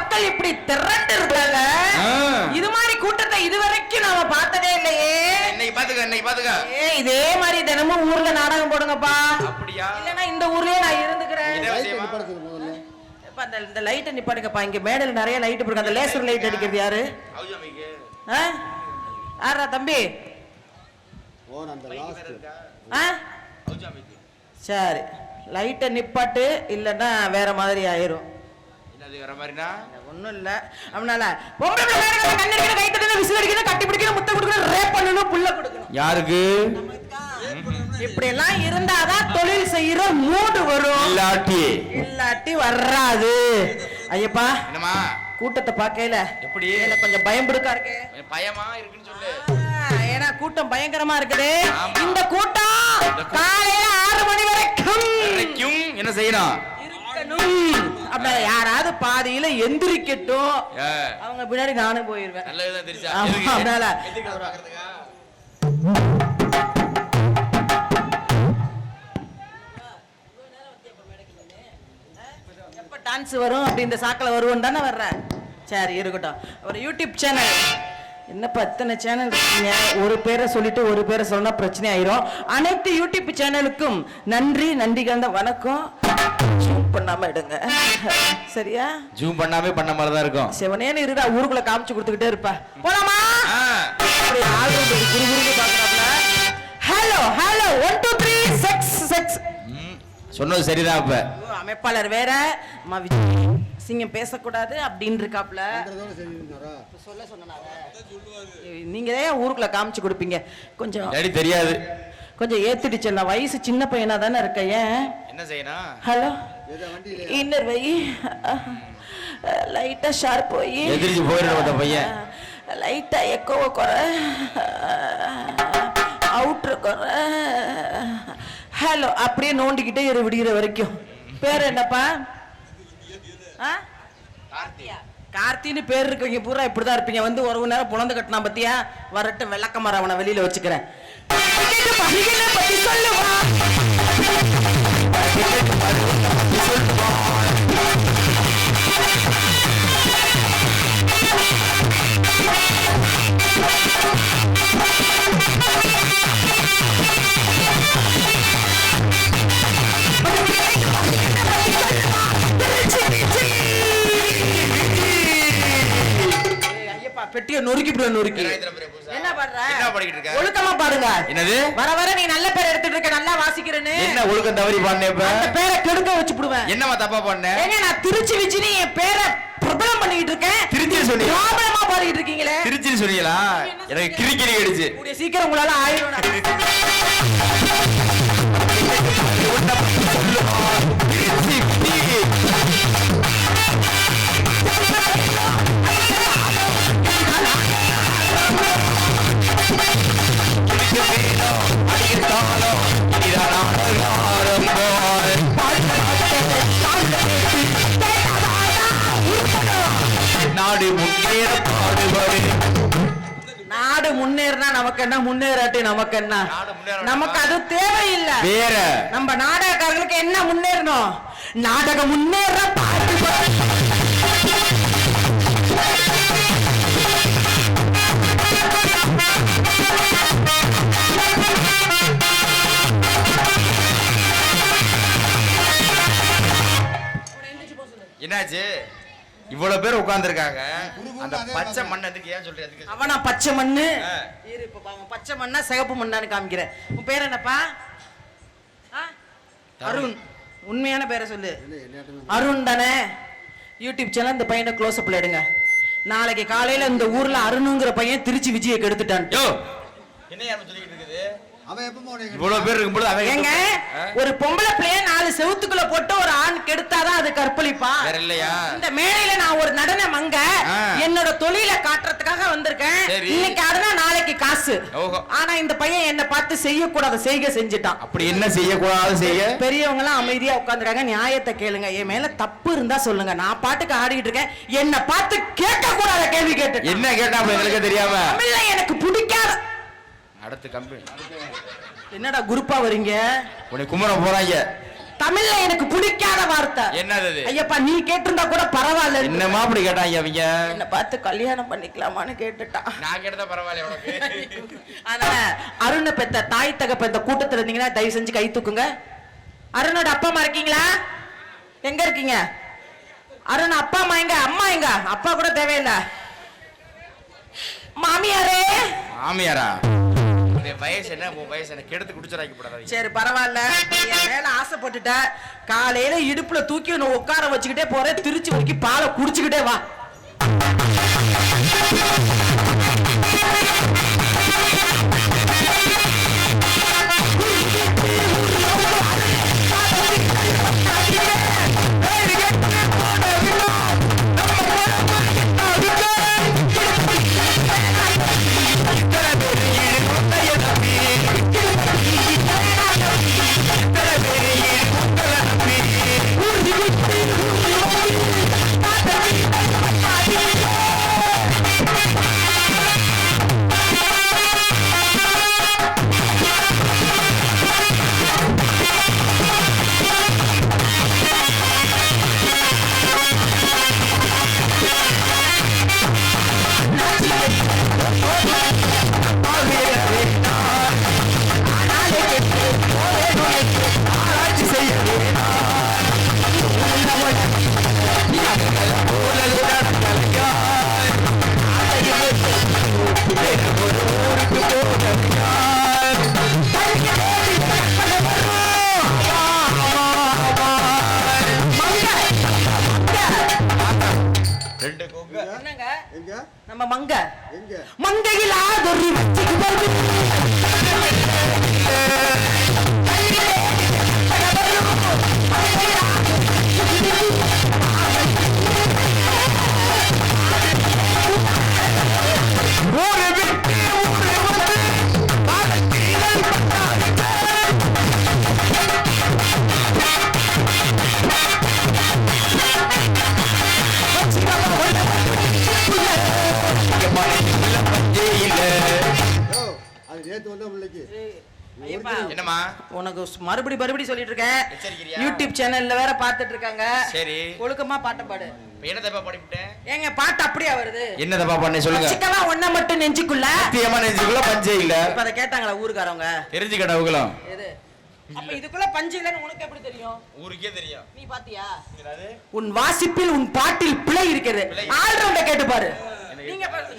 மக்கள் இப்படி திரண்டு இருக்காங்க. இது மாதிரி கூட்டத்தை இதுவரைக்கும் நாம பார்த்ததே இல்லையே. இன்னைக்கு பாத்துக்க. இதே மாதிரி தினமும் ஊர்ல நாடகம் போடுங்கப்பா. அப்படியா? இல்லனா இந்த ஊர்லயே நான் இருந்துக்கிறேன். இந்த லைட்டை நிப்பாடுங்கப்பா. இங்க மேடையில நிறைய லைட் இருக்கு. அந்த லேசர் லைட் அடிக்கிறது யாரு? யாரா தம்பி? சரி, லைட்டை நிப்பாட்டு, இல்லன்னா வேற மாதிரி ஆயிரும். ஒண்ணும் இல்ல. அவனால விசில் அடிக்கணும், கட்டி பிடிக்கணும், முட்டை கொடுக்கணும், ரேப் பண்ணணும், புள்ள கொடுக்கணும். யாருக்கு? இப்படி எல்லாம் இருந்தாதான் தொழில் செய்யற மூடு வரும். இல்லாட்டி வராது. ஐயப்பா, கூட்டத்தை பார்க்கல எப்படி எனக்கு கொஞ்சம் பயம் பிடிக்கா இருக்கு. பயமா இருக்குன்னு சொல்லு. ஏன்னா கூட்டம் பயங்கரமா இருக்குது. இந்த கூட்டம் காலையில 6 மணி வரைக்கும் என்ன செய்யணும்? அப்ப யாராவது பாதியில எந்திரிக்கட்டும். அவங்க பின்னாடி நானும் போயிருவேன். எப்ப டான்ஸ் வரும் அப்படி இந்த சாக்கல வருவோம் தானே வர்றேன். சரி இருக்கட்டும். ஒரு யூடியூப் சேனல் என்னப்பா இத்தனை சேனல் இருக்கீங்க? ஒரு பேரை சொல்லிட்டு ஒரு பேரை சொன்னா பிரச்சனை ஆயிரும். அனைத்து யூடியூப் சேனலுக்கும் நன்றி கலந்த வணக்கம். ஜூம் பண்ணாம எடுங்க சரியா? ஜூம் பண்ணாமே பண்ண மாதிரி தான் இருக்கும். சிவனேன்னு இருடா, ஊருக்குள்ள காமிச்சு கொடுத்துக்கிட்டே இருப்பா. போலாமா? அப்படி ஆல்பம் குறுகுறுன்னு பாக்குறாப்ல. ஹலோ ஹலோ 1 2 3 6 சொன்னது சரிதான். அப்ப அமைப்பாளர் வேற சிங்கம் பேசக்கூடாது அப்படின்னு இருக்காப்ல. சொல்ல சொன்னாங்க நீங்க ஊருக்குள்ள காமிச்சு கொடுப்பீங்க. கொஞ்சம் தெரியாது, கொஞ்சம் ஏத்திட்டு செல்ல. வயசு சின்ன பையனா தானே இருக்க. ஏன் என்ன செய்யணும்? ஹலோ இன்னர் வை, லைட்டா ஷார்ப் போய் எதிர்த்து போயிடுற பையன், லைட்டா எக்கோவ குறை, அவுட்ரு குறை. ஹலோ அப்படியே நோண்டிக்கிட்டே இரு விடுகிற வரைக்கும். பேர் என்னப்பா? கார்த்தின்னு பேர் இருக்கீங்க பூரா இப்படிதான் இருப்பீங்க. வந்து ஒரு நேரம் புலந்து கட்டினா பத்தியா வரட்டும், விளக்கமாற அவனை வெளியில வச்சுக்கிறேன். பெட்டிய நொறுக்கி என்ன பண்ற? என்ன படிக்கிட்டு இருக்க? ஒழுக்கமா பாடுங்க. என்னது? வர வர நீ நல்ல பேர் எடுத்துட்டு இருக்க, நல்லா வாசிக்கிறேன்னு. என்ன ஒழுக்கம் தவறி பாடுனே? இப்ப அந்த பேரை கெடுக்க வச்சு புடுவேன். என்னமா தப்பா பாடுனே? ஏங்க நான் திருச்சி விச்சினி என் பேரை பிரபலம் பண்ணிட்டு இருக்கேன். திருச்சி சொல்லி பிரபலமா பாடிட்டு இருக்கீங்களே. திருச்சி சொன்னீங்களா? எனக்கு கிரிக்கிரி அடிச்சு. கூடிய சீக்கிரம் உங்களால ஆயிரும். நாடு முன்னேறினா நமக்கு என்ன, முன்னேறாட்டி நமக்கு என்ன? நமக்கு அது தேவையில்லை. வேற நம்ம நாடகக்காரர்களுக்கு என்ன முன்னேறணும்? நாடகம் முன்னேற என்னாச்சு? இவ்வளவு பேர் உட்கார்ந்து இருக்காங்க. அந்த பச்சை மண்ணை ஏன் சொல்றீங்க? அவனா பச்சை மண்ணு இரு. இப்ப பச்சை மண்ணா சிகப்பு மண்ணான்னு காமிக்கிறேன். உன் பேர் என்னப்பா? அருண். உண்மையான பேரை சொல்லு. அருண் தானே? யூடியூப் சேனல் இந்த பையனை க்ளோஸ் அப்ல எடுங்க. நாளைக்கு காலையில இந்த ஊர்ல அருணுங்கிற பையன் திருச்சி விஜயை கெடுத்துட்டான். என்ன சொல்லிக்கிட்டு இருக்குது? ஒரு பொம்பளை பிள்ளைய 4 செவுத்துக்குள்ள போட்டு ஒரு ஆண் கெடுத்தாதான் அது கற்பழிப்பா. இந்த மேடையில நான் ஒரு நடன மங்க என்னோட தொழில காட்டுறதுக்காக வந்திருக்கேன். இன்னைக்கு ஆடுனா நாளைக்கு காசு. ஆனா இந்த பையன் என்ன பார்த்து செய்யக்கூடாத செய்க செஞ்சுட்டான். அப்படி என்ன செய்யக்கூடாது செய்ய? பெரியவங்க எல்லாம் அமைதியா உட்கார்ந்துருக்காங்க. நியாயத்தை கேளுங்க. என் மேல தப்பு இருந்தா சொல்லுங்க. நான் பாட்டுக்கு ஆடிட்டு இருக்கேன். என்ன பார்த்து கேட்க கூடாத கேள்வி கேட்டு என்ன கேட்டா எங்களுக்கு தெரியாம எனக்கு பிடிக்காத அடுத்து கம்பெனி என்னடா குரூப்பா வரீங்க? உன்னை குமர போறாங்க. தமிழ்ல எனக்கு பிடிக்காத வார்த்தை என்னது அது? ஐயப்பா நீ கேட்டிருந்தா கூட பரவாயில்ல. என்னமா அப்படி கேட்டாங்க அவங்க? என்ன பார்த்து கல்யாணம் பண்ணிக்கலாமான்னு கேட்டுட்டான். நான் கேட்டதா பரவாயில்ல உனக்கு. அதனால அருணை பெத்த தாய் தகப்ப இந்த கூட்டத்துல இருந்தீங்கன்னா தயவு செஞ்சு கை தூக்குங்க. அருணோட அப்பா அம்மா இருக்கீங்களா? எங்க இருக்கீங்க? அருண் அப்பா அம்மா எங்க? அம்மா எங்க? அப்பா கூட தேவையில்லை. மாமியாரே. மாமியாரா? வயசு என்ன உன் வயசு என்ன? கெடுத்து குடிச்சராக்கி போடாதீங்க. சரி பரவாயில்ல, என் மேல ஆசைப்பட்டுட்ட. காலையில இடுப்புல தூக்கி உன்னை உட்கார வச்சுக்கிட்டே போறேன். திருச்சி வரைக்கும் பாலை குடிச்சுக்கிட்டே வா. நம்ம மங்க மங்கையில் ஆதொரு என்னமா உனக்கு மறுபடி சொல்லிட்டு இருக்கேன். யூடியூப் சேனல்ல வேற பாத்துட்டு இருக்காங்க. சரி ஒழுக்கமா பாட்ட பாடு. என்ன தப்பா பாடிட்டேன்? ஏங்க பாட்டு அப்படியே வருது. என்ன தப்பா பண்ணே சொல்லுங்க. சிக்கவா ஒண்ண மட்டும் நெஞ்சுக்குள்ள சத்தியமா நெஞ்சுக்குள்ள பஞ்சே இல்ல. இப்ப அத கேட்டாங்களா ஊர்காரங்க? தெரிஞ்சுக்கடா அவங்களும். எது? அப்ப இதுக்குள்ள பஞ்சு இல்லன்னு உனக்கு எப்படி தெரியும்? ஊருக்கே தெரியும். நீ பாத்தியா? உன் வாசிப்பில் உன் பாட்டில் பிழை இருக்கிறது. ஆல் ரவுண்ட கேட்டு பாரு. நீங்க பாருங்க.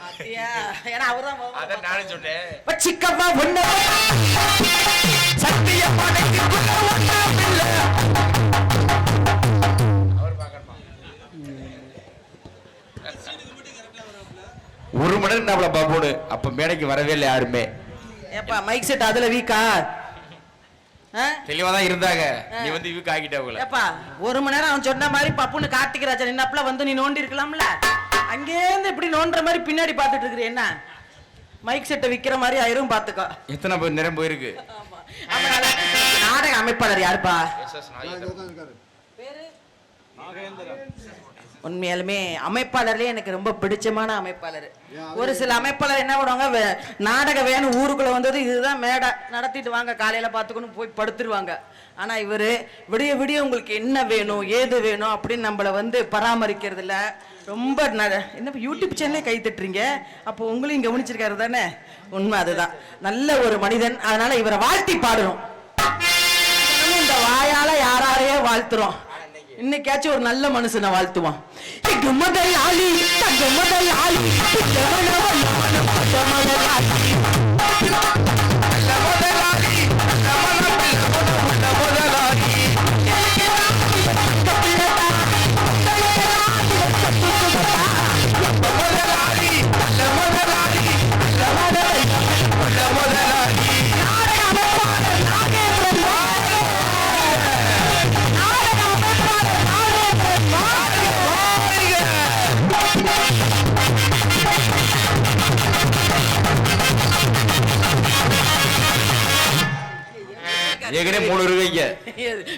அத்தியா ஏனா அவர்தான் அத நானே சொன்னேன். பச்சிக்கவா ஒண்ண சத்தியமா நெஞ்சுக்குள்ள ஒண்ண இல்ல. அவர் பாக்கறமா. ஒரு மணி நேரம் நம்மள பாப்போடு. அப்ப மேடைக்கு வரவே இல்ல யாருமே. ஏப்பா மைக் செட் அதுல வீக்கா? தெளிவா தான் இருந்தாங்க. நீ வந்து வீக் ஆகிட்டவங்கள. ஏப்பா ஒரு மணி நேரம் அவன் சொன்ன மாதிரி பப்புன்னு கார்த்திகராஜன் நின்னப்பல வந்து நீ நோண்டி இருக்கலாம்ல. அங்கேருந்து இப்படி நோண்டுற மாதிரி பின்னாடி பாத்துட்டு இருக்கிற என்ன? மைக் செட்டை விக்கிற மாதிரி ஆயிரும் பாத்துக்கோ. எத்தனை பேர் நேரம் போயிருக்கு. நாடக அமைப்பாளர் யாருப்பா? உண்மையாலுமே அமைப்பாளர்லயே எனக்கு ரொம்ப பிடிச்சமான அமைப்பாளர். ஒரு சில அமைப்பாளர் என்ன பண்ணுவாங்க, நாடகம் வேணும் ஊருக்குள்ள வந்தது இதுதான் மேடை நடத்திட்டு வாங்க காலையில பாத்துக்கணும் போய் படுத்துருவாங்க. ஆனா இவரு விடிய விடிய உங்களுக்கு என்ன வேணும் ஏது வேணும் அப்படின்னு நம்மள வந்து பராமரிக்கிறது இல்ல. ரொம்ப என்ன யூடியூப் சேனலே கை தட்டுறீங்க, அப்போ உங்களையும் கவனிச்சிருக்காரு தானே? உண்மை அதுதான். நல்ல ஒரு மனிதன். அதனால இவரை வாழ்த்தி பாடுறோம். இந்த வாயால யாரையே வாழ்த்துறோம். இன்னைக்காச்சும் ஒரு நல்ல மனுஷனை வாழ்த்துவான். முதலாளி தங்க முதலாளி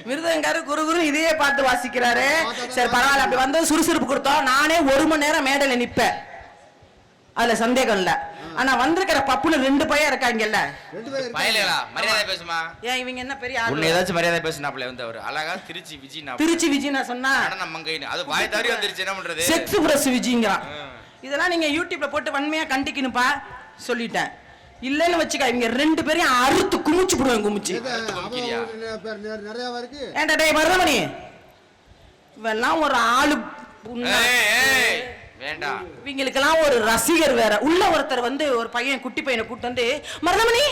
மிருதங்காரு குரு இதையே பார்த்து வாசிக்கிறாரு. சரி பரவாயில்ல, அப்படி வந்து சுறுசுறுப்பு கொடுத்தோம். நானே ஒரு மணி நேரம் மேடையில நிப்பேன், அதுல சந்தேகம் இல்ல. ஆனா வந்திருக்கிற பப்புல 2 பையன் இருக்காங்கல்ல. பயலேடா மரியாதை பேசுமா. ஏன் இவங்க என்ன பெரிய ஆளு? உன்னை ஏதாச்சும் மரியாதை பேசுனாப்ல வந்து அவர் அழகா திருச்சி விஜய் நான் சொன்னா மங்கைன்னு அது வாய் தாரி வந்துருச்சு. என்ன பண்றது? செக்ஸ் பிரஸ் விஜிங்கறான். இதெல்லாம் நீங்க யூடியூப்ல போட்டு வன்மையா கண்டிக்கணும்பா சொல்லிட்டேன். இல்லன்னு வச்சுக்க இவங்க 2 பேரையும் அறுத்து குமிச்சு போடுவேன். குமிச்சு நிறைய இருக்கு. ஏன்டா டேய் மருதமணி, இவெல்லாம் ஒரு ஆளு வேண்டாம். இவங்களுக்கெல்லாம் ஒரு ரசிகர் வேற. உள்ள ஒருத்தர் வந்து ஒரு பையன் குட்டி பையனை கூட்டு வந்து, மருதமணி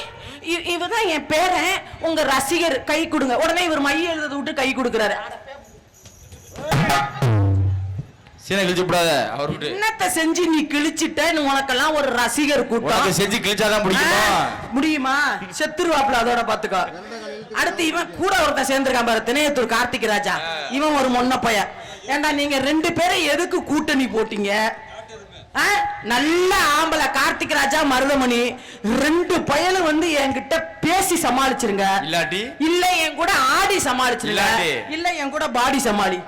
இவதான் என் பேரன், உங்க ரசிகர், கை கொடுங்க. உடனே இவர் மைய எழுத விட்டு கை கொடுக்குறாரு. சீனை கிழிச்சு விடாத அவர்கிட்ட. என்னத்த செஞ்சு நீ கிழிச்சிட்ட? உனக்கெல்லாம் ஒரு ரசிகர் கூட்டம். செஞ்சு கிழிச்சாதான் முடியுமா? செத்துருவாப்ல அதோட பாத்துக்கோ. அடுத்து இவன் கூட ஒருத்தன் சேர்ந்திருக்கான் பாரு, திணையத்தூர் கார்த்திக் ராஜா. இவன் ஒரு மொன்ன பையன். ஏண்டா நீங்க 2 பேரை எதுக்கு கூட்டணி போட்டீங்க? நல்ல ஆம்பளை கார்த்திக் ராஜா மருதமணி 2 பயலும் வந்து என்கிட்ட பேசி சமாளிச்சிருங்க. இல்லாட்டி இல்ல என் கூட ஆடி சமாளிச்சிருங்க. இல்ல என் கூட பாடி சமாளி.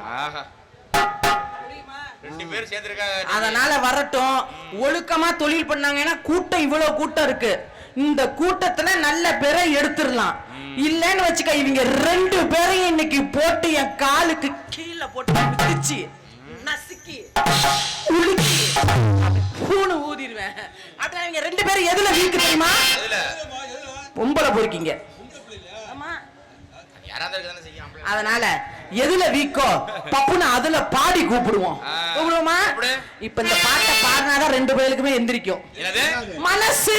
அதனால வரட்டும். ஒழுக்கமா தொழில் பண்ணாங்கன்னா கூட்டம் இவ்வளவு கூட்டம் இருக்கு. இந்த கூட்டத்துல நல்ல பேரை எடுத்துடலாம். இல்லன்னு வச்சுக்க இவங்க 2 பேரையும் இன்னைக்கு போட்டு என் காலுக்கு கீழே போட்டு மிதிச்சு நசுக்கி உலுக்கி பூணு ஊதிடுவேன். அப்புறம் இவங்க 2 பேரும் எதுல வீக்கு தெரியுமா? பொம்பளை பொறுக்கீங்க. அதனால எதுல வீக்கோ பப்புன்னு அதுல பாடி கூப்பிடுவோம். கூப்பிடுவோமா? இப்ப இந்த பாட்டை பாடினாதான் 2 பேருக்குமே எந்திரிக்கும் மனசு.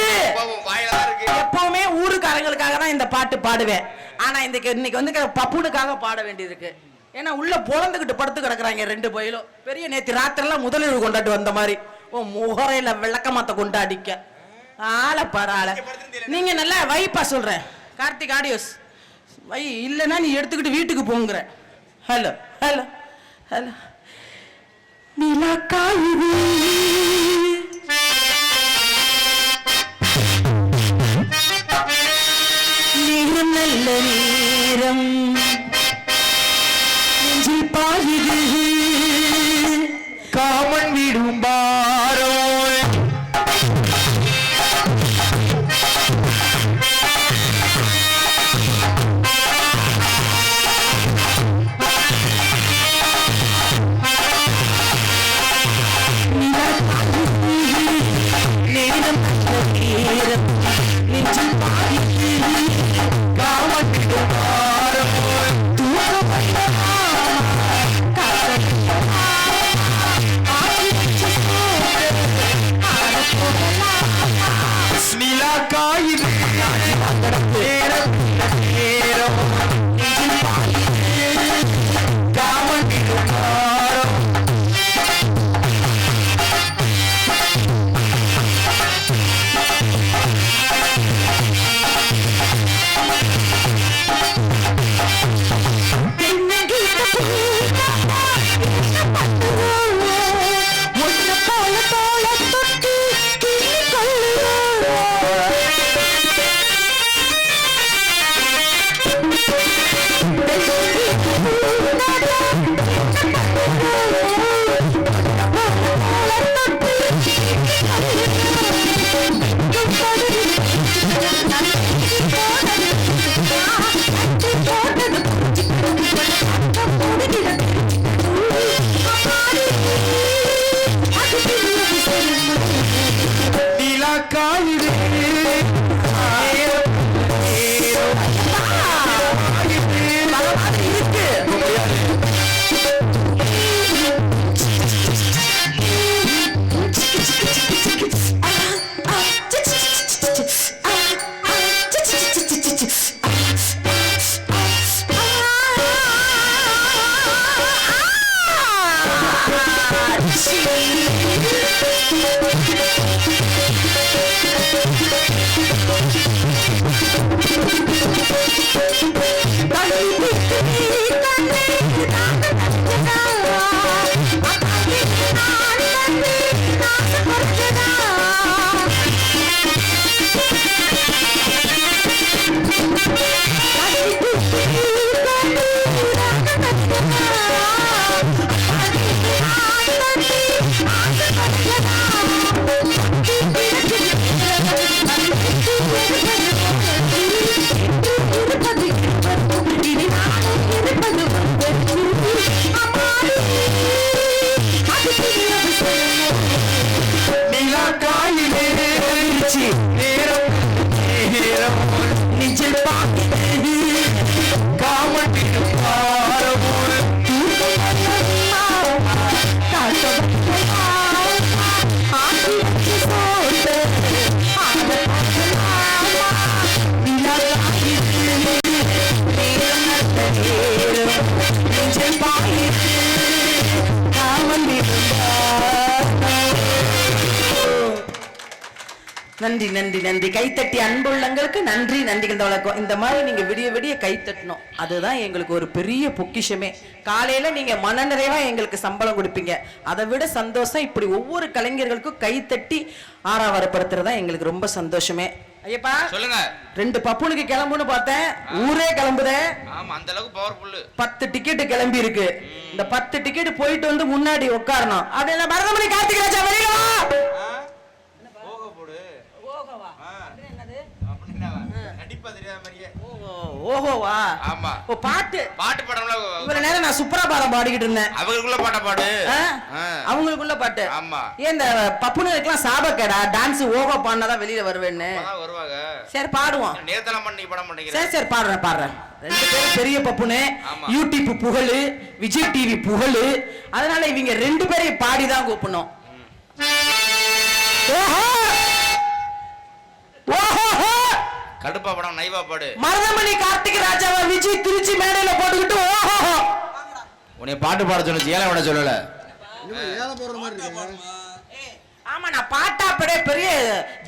எப்பவுமே ஊருக்காரங்களுக்காக தான் இந்த பாட்டு பாடுவேன். ஆனா இன்னைக்கு வந்து பப்புனுக்காக பாட வேண்டியது இருக்கு. ஏன்னா உள்ள பொழந்துகிட்டு படுத்து கிடக்குறாங்க 2 பேரும். பெரிய நேத்து ராத்திரெல்லாம் முதலிரவு கொண்டாட்டு வந்த மாதிரி முகரையில விளக்கமாத்த கொண்டாடிக்க ஆள பராள. நீங்க நல்லா வைப்பா சொல்றேன். கார்த்திக் ஆடியோஸ் வை, இல்லைன்னா நீ எடுத்துக்கிட்டு வீட்டுக்கு போங்கிற. ஹலோ ஹலோ ஹலோ நீலா காயுது நேரம் நல்ல நேரம் நெஞ்சில் பாயுது காமன் விடும் பாரோ நன்றி நன்றி நன்றி. கைத்தட்டி அன்புள்ளங்களுக்கு நன்றி நன்றிகள் வழக்கம். இந்த மாதிரி நீங்க விடிய விடிய கைத்தட்டணும், அதுதான் எங்களுக்கு ஒரு பெரிய பொக்கிஷமே. காலையில நீங்க மனநிறைவா எங்களுக்கு சம்பளம் கொடுப்பீங்க, அதை விட சந்தோஷம் இப்படி ஒவ்வொரு கலைஞர்களுக்கும் கைத்தட்டி ஆறாவரப்படுத்துறதா எங்களுக்கு ரொம்ப சந்தோஷமே. ஐயப்பா சொல்லுங்க. 2 பப்புனுக்கு கிளம்புன்னு பார்த்தேன், ஊரே கிளம்புதே. ஆமா, அந்த அளவுக்கு பவர்ஃபுல். 10 டிக்கெட் கிளம்பி இருக்கு. இந்த 10 டிக்கெட் போயிட்டு வந்து முன்னாடி உட்காரணும். அப்படின்னா பரதமணி கார்த்திக் ராஜா வெளியில வா. நடிப்பா தெரியாத மாதிரியே. ஓஹோவா? ஆமா. ஓ பாட்டு படம்ல இவ்வளவு நேரம் நான் சுப்ரா பாடம் பாடிக்கிட்டு இருந்தேன். அவங்களுக்குள்ள பாடு. அவங்களுக்குள்ள பாட்டு. ஆமா. ஏன் இந்த பப்புனுக்கெல்லாம் சாபக்கேடா? டான்ஸ் ஓகோ பாடினாதான் வெளியில வருவேன்னு. வருவாங்க. சரி பாடுவோம். நேத்தெல்லாம் பண்ணி படம் பண்ணிக்கிறேன். சரி சரி பாடுறேன். 2 பேரும் பெரிய பப்புனு, யூடியூப் புகழு, விஜய் டிவி புகழு. அதனால இவங்க 2 பேரையும் பாடிதான் கூப்பிடணும். கடுப்பா படம் நைவா பாடு. மருதமணி கார்த்திக் ராஜாவை விஜய் திருச்சி மேடையில போட்டுக்கிட்டு ஓஹோ. உன்னை பாட்டு பாட சொல்லுச்சு, ஏழை விட சொல்லல. ஏழை போடுற மாதிரி இருக்கு. ஆமா, நான் பாட்டா படே பெரிய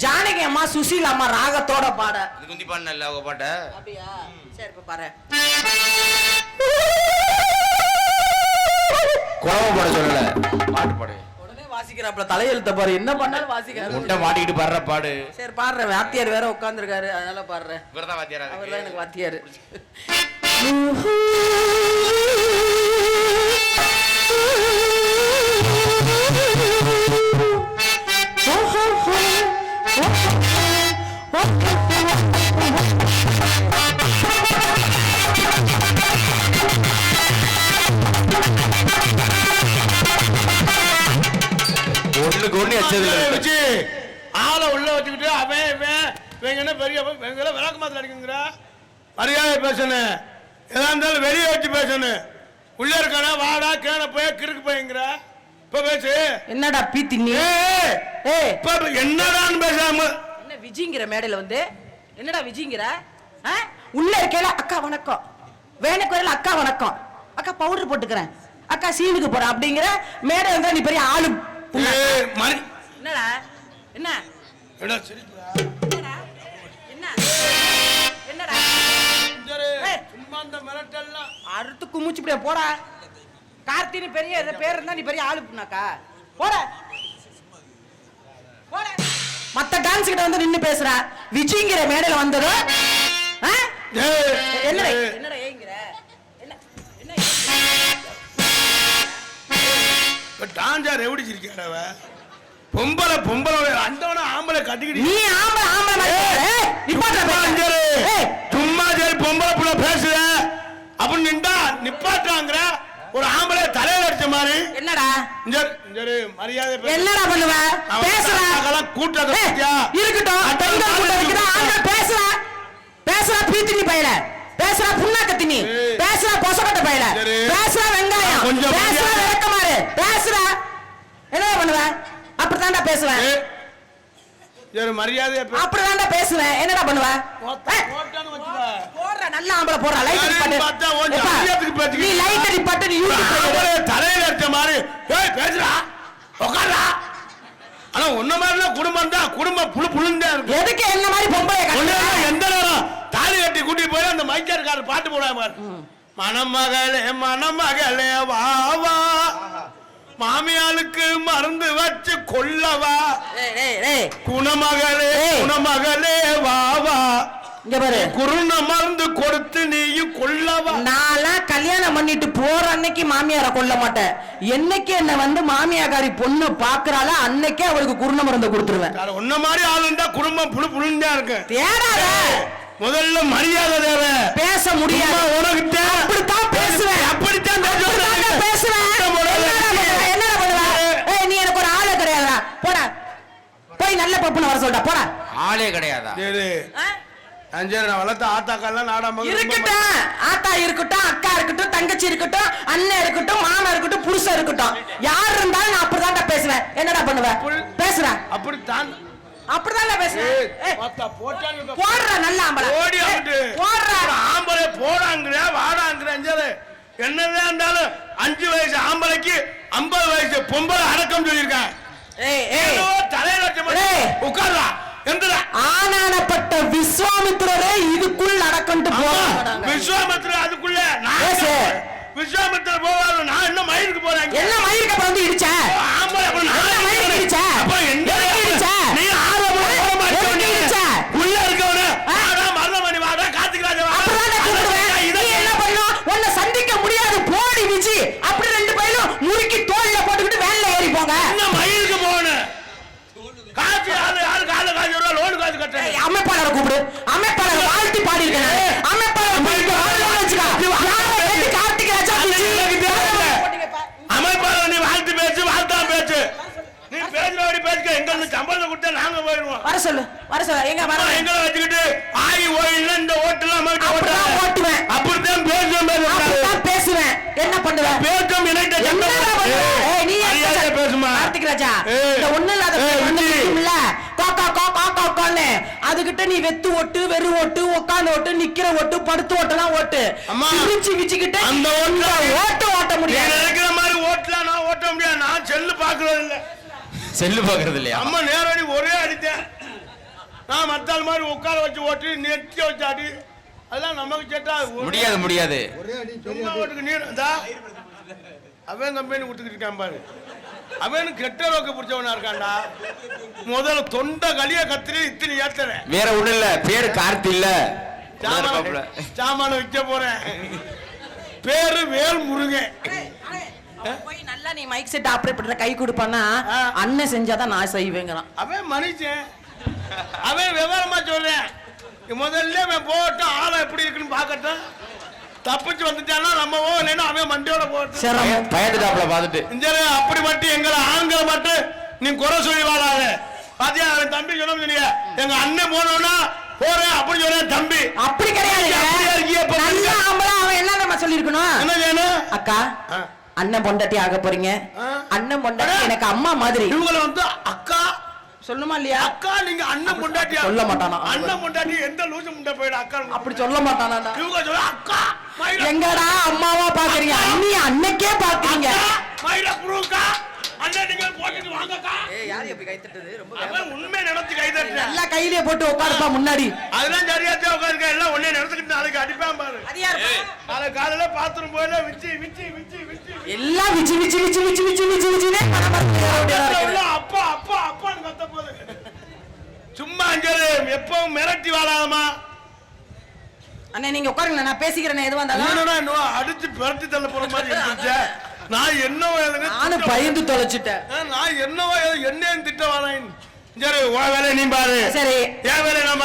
ஜானகி அம்மா சுசீல் அம்மா ராகத்தோட பாட. இது குந்தி பாடுன இல்ல அவங்க பாட்ட. அப்படியா? சரி இப்ப பாரு. கோவம் பாட சொல்லல, பாட்டு பாடு. உடனே வாசிக்கிறாப்ல, தலையெழுத்த பாரு, என்ன பண்ணாலும் வாசிக்கிறாரு. முட்டை மாட்டிக்கிட்டு பாடுற பாடு. சரி பாடுறேன். வாத்தியார் வேற உட்கார்ந்துருக்காரு, அதனால பாடுறேன். இவர்தான் வாத்தியாரா? அவர்தான் எனக்கு வாத்தியாரு. ஒண்ணுக்கு ஒண்ணு எச்சது வச்சு ஆளை உள்ள வச்சுக்கிட்டு அவன் இவன் என்ன பெரிய விளக்கு மாத்திர அடிக்குங்கிற மரியாதை பேசணும். எதா இருந்தாலும் வெளியே வச்சு பேசணும். உள்ள இருக்கான வாடா கேன போய் கிறுக்கு போய்ங்கிற. இப்ப பேசு. என்னடா பீத்தி நீ? இப்ப என்னடான்னு பேசாம என்ன விஜிங்கிற மேடையில வந்து என்னடா விஜிங்கிற? உள்ள இருக்கையில அக்கா வணக்கம், வேணுக்குறையில அக்கா வணக்கம், அக்கா பவுடர் போட்டுக்கிறேன், அக்கா சீனுக்கு போறேன் அப்படிங்கிற மேடை வந்தா நீ பெரிய ஆளு. என்னடா என்ன என்னடா என்னடா சும்மா அந்த மிரட்டல்லாம் அறுத்து குமிச்சுப்படியா போடா. கார்த்தின்னு பெரிய பேர் இருந்தா நீ பெரிய ஆளு புண்ணாக்கா போட. மத்த டான்ஸ் கிட்ட வந்து நின்னு பேசுற விஜய்ங்கிற மேடையில வந்தது. என்னடா என்னடா ஏங்கிற? என்ன என்ன டான்ஸார் எப்படி சிரிக்கிறவ? பொம்பளை அந்தவன ஆம்பளை கட்டிக்கிட்டு நீ ஆம்பளை சும்மா சரி பொம்பளை புள்ள பேசுற அப்படின்னு நின்றா நிப்பாட்டாங்கிற ஒரு ஆம்பளை தலையில அடிச்ச மாதிரி. என்னடா மரியாதை என்னடா பண்ணுவ? பேசுற கூட்டத்தை இருக்கட்டும். பேசுறா பீத்தினி பையல, பேசுறா புண்ணாக்கத்தினி, பேசுறா பொசக்கட்ட பையல, பேசுறா வெங்காயம், பேசுறா விளக்கமாறு, பேசுறா என்ன பண்ணுவ? அப்படித்தான்டா பேசுவேன். மரியாதை அப்படிதான்டா பேசுவேன். என்னடா பண்ணுவ? போடுற நல்ல ஆம்பளை போடுற லைட் அடி நீ லைட் அடி பட்டு நீ யூடியூப் தலையில அடிச்ச மாதிரி பேசுறா உட்கார்றா. ஆனா உன்ன மாதிரிலாம் குடும்பம் தான், குடும்பம் புழுந்தா இருக்கு. எதுக்கு என்ன மாதிரி பொம்பளை எந்த நேரம் தாலி கட்டி கூட்டி போய் அந்த மைக்காருக்காரர் பாட்டு போடாம மணமகளே வா வா மாமியாளுக்கு மருந்து வச்சு கொல்லவா, குணமகளே வா வா குருண மருந்து கொடுத்து நீயும் கொல்லவா. நான் கல்யாணம் பண்ணிட்டு போற அன்னைக்கு மாமியார கொல்ல மாட்டேன். என்னைக்கு என்ன வந்து மாமியாக்காரி பொண்ணு பாக்குறாள அன்னைக்கே அவளுக்கு குருண மருந்து கொடுத்துருவேன். உன்ன மாதிரி ஆளுண்டா குடும்பம் புழுந்தா இருக்கு. தேடாத, முதல்ல மரியாதை தேவை. பேச முடியாது உனக்கு. அப்படித்தான் பேசுவேன், அப்படித்தான் பேசுவேன். என்ன பண்ணுவ? நீ எனக்கு ஒரு ஆளு கிடையாதா? போடா போய் நல்ல பப்புன்னு வர சொல்லிட்டா போடா. ஆளே கிடையாதா? நான் வளர்த்த ஆத்தாக்கெல்லாம் நாடாம இருக்கட்டும். ஆத்தா இருக்கட்டும், அக்கா இருக்கட்டும், தங்கச்சி இருக்கட்டும், அண்ணன் இருக்கட்டும், மாமா இருக்கட்டும், புருஷன் இருக்கட்டும், யார் இருந்தாலும் நான் அப்படிதான் பேசுவேன். என்னடா பண்ணுவ? பேசுற அப்படித்தான் அப்படிதான் பேசுவேன். போடுற நல்ல ஆம்பளை போடுற ஆம்பளை போடாங்கிற வாடாங்கிற என்னதான் இருந்தாலும் 5 வயசு ஆம்பளைக்கு 50 வயசு பொம்பளை அடக்கம் சொல்லியிருக்கேன். தலையில உட்கார்றா எந்திரா. ஆனானப்பட்ட விஸ்வாமித்திரரே இதுக்குள் நடக்கண்டு போறாங்க. விஸ்வாமித்திரர் அதுக்குள்ள Yes, sir. விஸ்வாமித்திரர் போவாரு. நான் என்ன மயிருக்கு போறேன். என்ன மயிருக்கு அப்புறம் வந்து இடிச்ச? ஆம்பளை அப்புறம் நான் என்ன மயிருக்கு இடிச்ச? அப்ப என்ன இடிச்ச? நீ ஆரம்ப போக மாட்டே. இடிச்ச? உள்ள இருக்கவன வாடா மரணமணி வாடா கார்த்திகராஜ வாடா. அப்புறம் நான் கூப்பிடுவேன். நீ என்ன பண்ணணும்? உன்னை சந்திக்க முடியாது போடி விஜி. அப்படி ரெண்டு பையனும் முறுக்கி தோல்ல போட்டுக்கிட்டு வேன்ல ஏறி போங்க. என்ன மயிருக்கு போகணும். காசு யாரு கால காசு ரூபா லோன் காசு கட்டணும். அமைப்பாளரை கூப்பிடு. அமைப்பாளரை வாழ்த்தி பாடி இருக்கேன். அமைப்பாளரை அமைப்பாளர் நீ வாழ்த்து பேச்சு வாழ்த்தா பேச்சு. நீ பேசுறபடி பேசுக்க. எங்க சம்பளம் கொடுத்தா நாங்க போயிடுவோம். வர சொல்லு எங்க வர எங்களை வச்சுக்கிட்டு ஆகி ஓயில இந்த ஓட்டுலாம் அமைக்க அப்படிதான் ஓட்டுவேன். அப்படித்தான் அப்படிதான் பேசுவேன். என்ன பண்ணுவேன்? பேசும் இணைட்ட பேசுமா கார்த்திக் ராஜா இந்த ஒண்ணு இல்லாத அதுகிட்ட நீ வெத்து ஓட்டு வெறு ஓட்டு உட்காந்து ஓட்டு நிக்கிற ஓட்டு படுத்து ஓட்டலாம் ஓட்டு விரிச்சு விச்சுக்கிட்டு அந்த ஓட்டு ஓட்ட முடியாது. நினைக்கிற மாதிரி ஓட்டலாம் நான் ஓட்ட முடியாது. நான் செல்லு பாக்குறது இல்ல. செல்லு பாக்குறது இல்லையா? அம்மா நேரடி ஒரே அடித்தேன். நான் மத்தாள் மாதிரி உட்கார வச்சு ஓட்டி நெத்தி வச்சு அடி. அதெல்லாம் நமக்கு செட்டா முடியாது. ஒரே அடி சும்மா ஓட்டுக்கு நீர் அவன் கம்பெனி கொடுத்துக்கிட்டு இருக்கான் பாரு. அவனு கெட்ட ரோக்க பிடிச்சவனா இருக்கான்டா. முதல்ல தொண்டை களிய கத்திரி இத்தனை ஏத்துறேன். வேற ஒண்ணு இல்ல, பேரு கார்த்தி இல்ல. சாமான விற்க போறேன். பேரு வேல் முருகன். போய் நல்லா நீ மைக் செட் ஆபரேட் பண்ற கை கொடுப்பானா அண்ணன் செஞ்சாதான் நான் செய்வேங்கிறான். அவன் மனுஷன். அவன் விவரமா சொல்றேன். முதல்ல அவன் போட்டோம் ஆளை எப்படி இருக்குன்னு பாக்கட்டும். தப்பிச்சு வந்துட்டானா நம்ம இல்லைன்னா அவன் மண்டியோட போட்டு பயந்துட்டாப்ல பாத்துட்டு அப்படி மட்டும் எங்களை ஆண்களை மட்டும் நீ குறை சொல்லி வாழாத. பாத்தியா அவன் தம்பி சொல்ல சொன்னீங்க. எங்க அண்ணன் போனோம்னா போறேன் அப்படி சொல்றேன் தம்பி. அப்படி கிடையாது. அவன் என்ன நம்ம சொல்லி இருக்கணும்? என்ன வேணும்? அக்கா அண்ணன் பொண்டாட்டி ஆக போறீங்க. அண்ணன் பொண்டாட்டி எனக்கு அம்மா மாதிரி. இவங்களை வந்து அக்கா சொல்லுமா இல்லையா? அக்கா நீங்க அண்ணன் பொண்டாட்டி சொல்ல மாட்டானா? அண்ணன் பொண்டாட்டி எந்த லூசு முண்டை போயிடு அக்கா அப்படி சொல்ல மாட்டானா? இவங்க சொல்ல அக்கா எங்கடா அம்மாவா பாக்குறீங்க? அண்ணி அன்னைக்கே பாக்குறீங்க. மயில புருக்கா அண்ணன் நீங்க போட்டுட்டு வாங்கக்கா. ஏய் யார் எப்படி கை தட்டது? ரொம்ப அவன் உண்மை நினைச்சு கை தட்டற. நல்லா கையிலே போட்டு உட்கார்ப்பா முன்னாடி. அதெல்லாம் சரியாச்சே உட்கார்க்க எல்லாம் ஒண்ணே நினைச்சிட்டு நாளைக்கு அடிப்பான் பாரு. அது யார்? நாளை காலையில பாத்ரூம் போயில விச்சி எல்லாம் விச்சினே அப்பா கத்த போகுது. சும்மா அஞ்சரு எப்பவும் மிரட்டி வாழாதமா. அண்ணே நீங்க உட்காருங்க நான் பேசிக்கிறேன். எதுவா இருந்தாலும் அடிச்சு பிரட்டி தள்ள போற மாதிரி இருந்துச்சு. நான் என்னவோ நானும் பயந்து தொலைச்சிட்டேன். நான் என்னவோ என்னையும் திட்ட வரேன். சரி உன் வேலையை நீ பாரு. சரி என் வேலையை நான்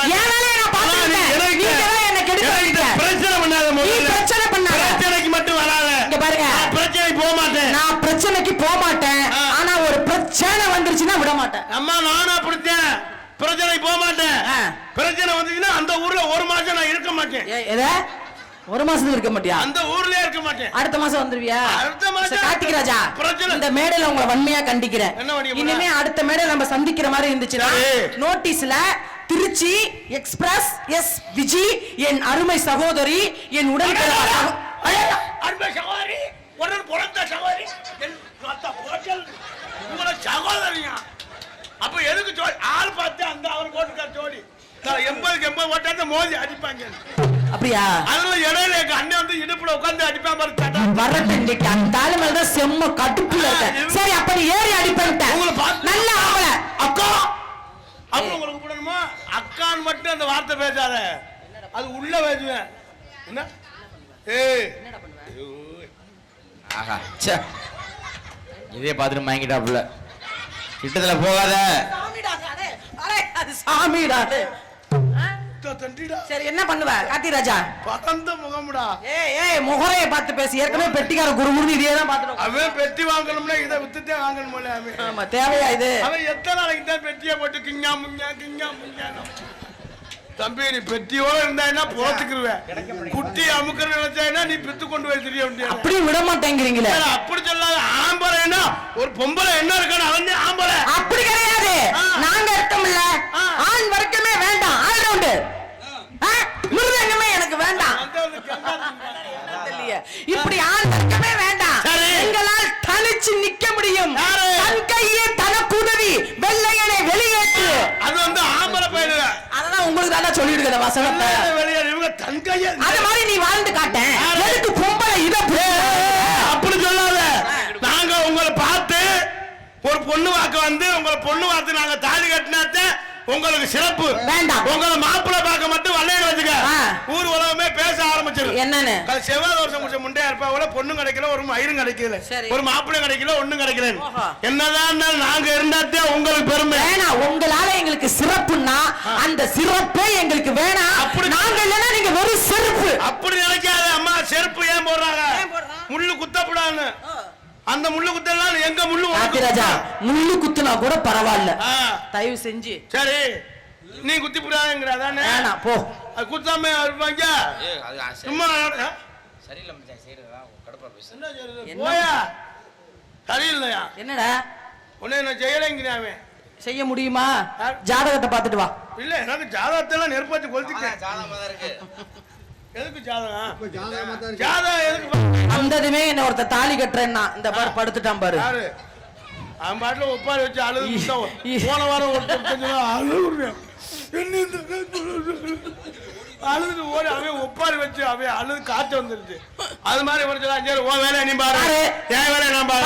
பிரச்சனை பண்ணாத. பிரச்சனைக்கு மட்டும் வராத. இங்க பாருங்க பிரச்சனைக்கு போக மாட்டேன். நான் பிரச்சனைக்கு போக மாட்டேன். ஆனா ஒரு பிரச்சனை வந்துருச்சுன்னா விட மாட்டேன். அம்மா நானும் அப்படித்தேன். பிரச்சனைக்கு போக மாட்டேன். பிரச்சனை வந்துச்சுன்னா அந்த ஊர்ல ஒரு மாசம் நான் இருக்க மாட்டேன். ஒரு மாசத்துக்கு இருக்க மாட்டியா? அந்த ஊர்லயே இருக்க மாட்டேன். அடுத்த மாசம் வந்துருவியா? அடுத்த மாசம் கார்த்திக் ராஜா இந்த மேடையில உங்களை வன்மையா கண்டிக்கிறேன். இனிமே அடுத்த மேடையில நம்ம சந்திக்கிற மாதிரி இருந்துச்சுன்னா நோட்டீஸ்ல திருச்சி எக்ஸ்பிரஸ் எஸ் விஜி என் அருமை சகோதரி என் உடன் அருமை சகோதரி உடன் பிறந்த சகோதரி உங்களை சகோதரியா. அப்ப எதுக்கு ஆள் பார்த்து அந்த அவர் போட்டுக்கார் ஜோடி 80 ஓட்டாந்து மோதி அடிப்பாங்க. அப்படியா? அதுல இடையில எங்க அண்ணன் வந்து இடுப்புல உட்கார்ந்து அடிப்பா மாதிரி வரட்டு அந்த ஆளு மேலதான் செம்ம கடுப்புல இருக்க. சரி அப்ப நீ ஏறி அடிப்பேன். நல்ல ஆவல அக்கா அப்ப உங்களுக்கு கூப்பிடணுமா? அக்கான்னு மட்டும் அந்த வார்த்தை பேசாத. அது உள்ள பேசுவேன். என்ன ஆஹா ச்சே இதே பாத்துட்டு வாங்கிட்டாப்ல. கிட்டத்துல போகாத. அது சாமிடா. சரி என்ன பண்ணுவ கார்த்திக் ராஜா? பகந்த முகமுடா. ஏய் முகரைய பார்த்து பேசி. ஏற்கனவே பெட்டிக்கார குருமுருன்னு இதே தான் பாத்துறோம். அவன் பெட்டி வாங்கணும்னா இதை வித்துட்டே வாங்கணும்ல. ஆமா தேவையா இது? அவன் எத்தனை நாளைக்கு தான் பெட்டியை போட்டு கிங்கா முங்கா தம்பி நீ பெட்டியோட இருந்தா போத்துக்குருவேன். குட்டி அமுக்கிற நினைச்சா நீ பெத்து கொண்டு போய் தெரிய முடியாது. அப்படி விட மாட்டேங்கிறீங்களே. அப்படி சொல்லாத. ஆம்பளைன்னா ஒரு பொம்பளை என்ன இருக்கான்னு அவன் ஆம்பளை. அப்படி கிடையாது. நாங்க இருக்கோம்ல ஆண் வர்க்கமே வேண்டாம். ஆல் ரவுண்டு மிருதங்கமே எனக்கு வேண்டாம். இப்படி ஆண் வர்க்கமே வேண்டாம். எங்களால் தனிச்சு நிக்க முடியும். தன் கையே தனக்கு உதவி வெள்ளையனை வெளியேற்று. அது வந்து ஆம்பளை பேசுற வசனத்தை. வெளியே இவங்க தன் கையை அது மாதிரி நீ வாழ்ந்து காட்டேன். எதுக்கு பொம்பளை இத அப்படி சொல்லாத. நாங்க உங்களை பார்த்து ஒரு பொண்ணு வாக்க வந்து உங்களை பொண்ணு பார்த்து நாங்க தாலி கட்டினாத்த உங்களுக்கு சிறப்பு வேண்டாம். உங்களை மாப்பிள்ளை பார்க்க மட்டும் வல்லையில வச்சுக்க. ஊர் உலகமே பேச ஆரம்பிச்சிடும். என்னன்னு செவ்வாய் வருஷம் முடிச்ச முண்டையா இருப்பாங்கள பொண்ணும் கிடைக்கல ஒரு மயிரும் கிடைக்கல ஒரு மாப்பிள்ளை கிடைக்கல ஒண்ணும் கிடைக்கல. என்னதான் நாங்க இருந்தாத்தே உங்களுக்கு பெருமை. வேணாம். உங்களால எங்களுக்கு சிறப்புன்னா அந்த சிறப்பே எங்களுக்கு வேணாம். அப்படி நாங்க இல்லைன்னா நீங்க வெறும் செருப்பு. அப்படி நினைக்காத அம்மா. செருப்பு ஏன் போடுறாங்க? முள்ளு குத்தப்படான்னு. அந்த முள்ளு குத்தலாம் எங்க முள்ளு ராஜா முள்ளு குத்துனா கூட பரவாயில்ல. தயவு செஞ்சு சரி நீ குத்தி போடாதேங்கற அதானே. வேணாம் போ. அது குத்தாம இருப்பாங்க. சும்மா சரியில்லை மச்சான் செய்யறதா கடப்பா பேசு. போயா சரியில்லையா? என்னடா உன்னை நான் செய்யலைங்கிறாமே. செய்ய முடியுமா? ஜாதகத்தை பார்த்துட்டு வா. இல்ல எனக்கு ஜாதகத்தெல்லாம் நெருப்பாச்சு கொளுத்திட்டேன். ஜாதகமா தான் இருக்கு. எதுக்கு ஜாதகம்? ஜாதகமா தான் இருக்கு. ஜாதகம் எதுக்கு? அந்ததுமே என்ன ஒருத்த தாலி கட்டுறேன்னா இந்த பாரு படுத்துட்டான் பாரு. யாரு? அவன் பாட்டுல ஒப்பாரி வச்சு அழுது போன வாரம் அழுகுறேன். அழுது ஓடி அவன் ஒப்பாரி வச்சு அவன் அழுது காய்ச்சல் வந்துருச்சு. அது மாதிரி உன் வேலையை நீ பாரு, என் வேலையை நான் பாரு.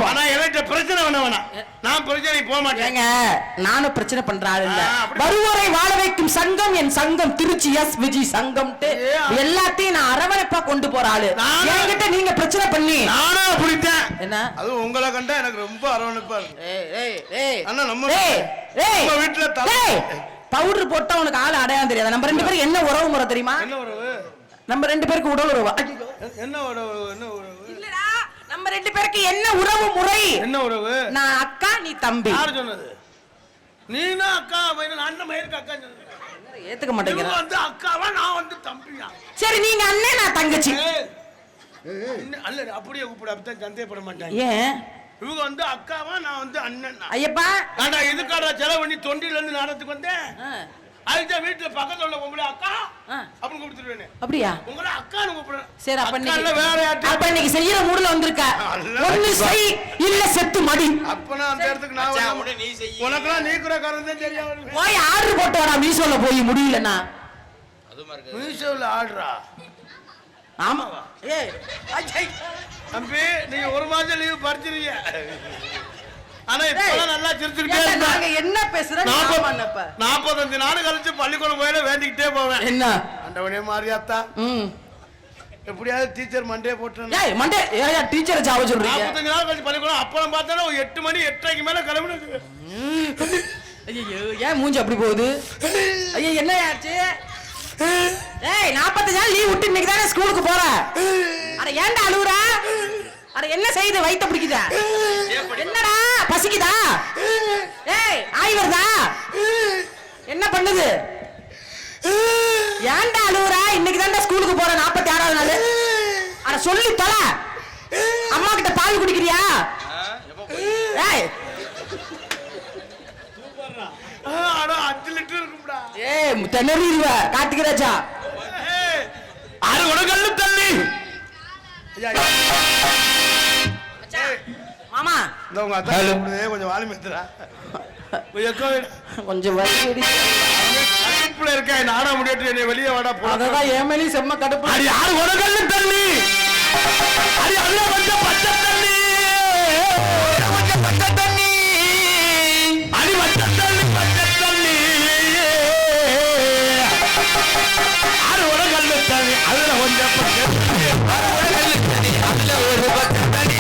ஆனா எனக்கு பிரச்சனை வேணாம். நான் பிரச்சனை போக மாட்டேங்க. நானும் பிரச்சனை பண்ற ஆள் இல்ல. வருவோரை வாழ வைக்கும் சங்கம் என் சங்கம் திருச்சி எஸ் விஜய் சங்கம் எல்லாத்தையும் நான் அரவணைப்பா கொண்டு போற ஆளு. என்கிட்ட நீங்க பிரச்சனை பண்ணி நானும் அப்படித்தான். என்ன அது உங்களை கண்டா எனக்கு ரொம்ப அரவணைப்பா இருக்கு. ஆனா நம்ம வீட்டுல பவுடர் போட்டா உனக்கு ஆள் அடையாளம் தெரியாது. நம்ம ரெண்டு பேருக்கு என்ன உறவு முறை தெரியுமா? என்ன உறவு? நம்ம ரெண்டு பேருக்கு உடல் உறவு. என்ன உறவு? என்ன உறவு? இல்லடா நம்ம ரெண்டு பேருக்கு என்ன உறவு முறை? என்ன உறவு? நான் அக்கா நீ தம்பி. யார் சொன்னது? நீனா அக்கா நான் அண்ணன் மயிருக்கு அக்கா சொன்னது. ஏத்துக்க மாட்டேங்கிற. நீ வந்து அக்காவா நான் வந்து தம்பியா? சரி நீங்க அண்ணன் நான் தங்கச்சி. அல்ல அப்படியே கூப்பிட அப்பதான் சந்தேகப்பட மாட்டாங்க. ஏன் இவங்க வந்து அக்காவா நான் வந்து அண்ணன். ஐயப்பா நான் இதுக்காக செலவு பண்ணி தொண்டில இருந்து நாடத்துக்கு வந்தேன். அதுதான் வீட்டுல பக்கத்துல உள்ள உங்களை அக்கா அப்படின்னு கூப்பிட்டுருவேன். அப்படியா? உங்களை அக்கான்னு கூப்பிடுறேன். சரி அப்ப நீ வேற யார்ட்ட அப்ப இன்னைக்கு செய்யற மூடுல வந்திருக்க. ஒண்ணு செய் இல்ல செத்து மடி. அப்ப நான் அந்த இடத்துக்கு நான் நீ செய். உனக்குலாம் நீக்குற காரணம் தான் தெரியா வருது. போய் ஆர்டர் போட்டு வரா மீஷோல போய் முடியலனா. அதுமா இருக்கு. மீஷோல ஆர்டரா? ஆமாவா? ஏய் ஐய் தம்பி நீங்க ஒரு மாசம் லீவ் பறிச்சிருங்க. ஆனா இப்ப நல்லா சிரிச்சுக்கிட்டே இருக்க. நாங்க என்ன பேசுறோம்? 45 நாள் கழிச்சு பள்ளிக்கூடம் போயில வேண்டிக்கிட்டே போவேன். என்ன ஆண்டவனே மாரியாத்தா எப்படியாவது டீச்சர் மண்டே போட்டுறேன். ஏய் மண்டே ஏயா டீச்சர் ஜாவ சொல்றீங்க? 45 நாள் கழிச்சு பள்ளிக்கூடம் அப்பறம் பார்த்தானே 8 மணி 8:30க்கு மேல கிளம்பினது. ஐயோ ஏன் மூஞ்சி அப்படி போகுது? ஐயோ என்ன ஆச்சு? ஏய் 45 நாள் லீவ் விட்டு இன்னைக்கு தானே ஸ்கூலுக்கு போற. அட ஏன்டா அழுவுற? அட என்ன செய்யுது? வயித்த பிடிக்குதா? என்னடா பசிக்குதா? ஏய் ஆய் வருதா? என்ன பண்ணுது? ஏன்டா அழுவுற? இன்னைக்கு தானே ஸ்கூலுக்கு போற 46வது நாள். அட சொல்லி தொலை. அம்மா கிட்ட பால் குடிக்கிறியா? ஏய் அட 5 லிட்டர் இருக்கும்டா. ஏய் தெனறிடுவ கார்த்திகராஜா. ஆறு உனக்கல்ல தண்ணி. மாமா இந்த உங்க அத்தா கொஞ்சம் வாலி மேத்துறா. கொஞ்சம் வலி கடுப்புல இருக்க நாடா முடியாட்டு என்னை வெளியே வாடா போ. அததான் ஏமேலி செம்ம கடுப்பு. அடி ஆறு உனக்கல்ல தண்ணி. அடி அல்ல கொஞ்சம் பச்சை தண்ணி. கொஞ்சம் பச்சை தண்ணி. அடி பச்சை தண்ணி பச்சை தண்ணி. ஆறு உனக்கல்ல தண்ணி அதுல கொஞ்சம் பச்சை தண்ணி. ஆறு உனக்கல்ல தண்ணி அதுல ஒரு பச்சை தண்ணி.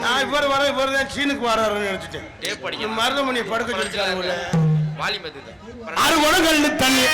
நான் இவர் தான் சீனுக்கு வராருன்னு நினைச்சிட்டேன். மருதமணி படுக்க சொல்லிட்டாங்க. ஆறு குடங்கல் தண்ணி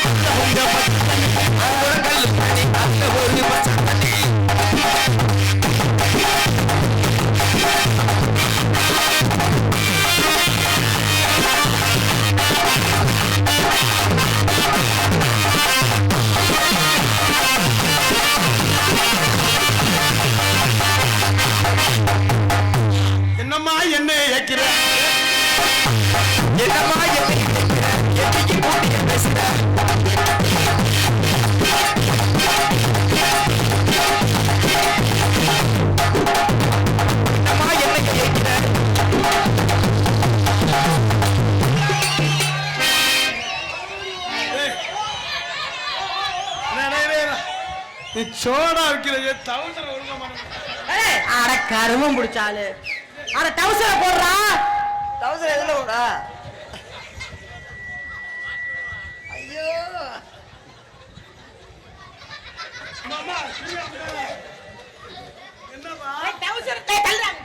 என்னம்மா என்ன ஏக்கிற? என்னம்மா என்ன என்னைக்கு போட்டு பேசுற? நீ சோடா வைக்கிறது தவசரம் ஒழுங்க மாட்டேன். ஏய், அட கருமம் பிடிச்சாலு. அட டவுசரை போடுறா. டவுசர் எதுல போடா? ஐயோ மாமா, என்னப்பா டவுசர் தள்ளுறாங்க.